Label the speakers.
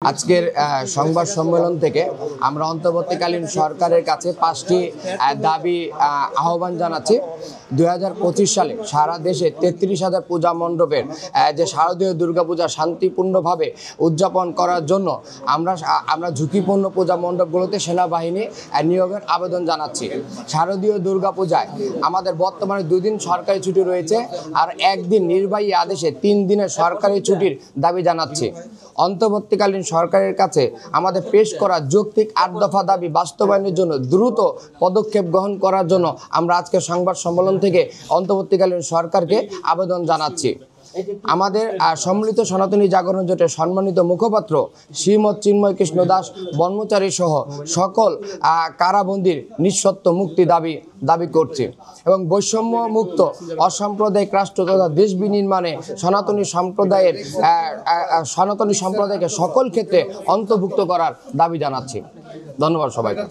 Speaker 1: আজকের সংবাদ সম্মেলন থেকে আমরা অন্তর্বর্তীকালীন সরকারের কাছে 5টি দাবি আহ্বান জানাচ্ছি। 2025 সালে সারা দেশে 33,000 পূজা মণ্ডপের যে শারদীয় দুর্গাপূজা শান্তিপূর্ণভাবে উদযাপন করার জন্য আমরা ঝুঁকিপূর্ণ পূজা মণ্ডপগুলোতে সেনাবাহিনী নিয়োগের আবেদন জানাচ্ছি। শারদীয় দুর্গাপূজায় আমাদের বর্তমানে 2 দিন সরকারি ছুটি রয়েছে, আর 1 দিন নির্বাহী আদেশে 3 দিনের সরকারি ছুটির দাবি জানাচ্ছি। অন্তর্বর্তীকালীন সরকারের কাছে আমাদের পেশ করা যৌক্তিক 8 দফা দাবি বাস্তবায়নের জন্য দ্রুত পদক্ষেপ গ্রহণ করার জন্য আমরা আজকে সংবাদ সম্মেলন থেকে অন্তর্বর্তীকালীন সরকারকে আবেদন জানাচ্ছি। আমাদের সম্মিলিত সনাতনী জাগরণ জোটের সম্মানিত মুখপাত্র শ্রীমৎ চিন্ময় কৃষ্ণ দাস ব্রহ্মচারী সহ সকল কারাবন্দীর নিঃশর্ত মুক্তি দাবি করছে এবং বৈষম্য মুক্ত অসাম্প্রদায়িক রাষ্ট্র তথা দেশ বিনির্মাণে সনাতনী সম্প্রদায়কে সকল ক্ষেত্রে অন্তর্ভুক্ত করার দাবি জানাচ্ছি। ধন্যবাদ সবাইকে।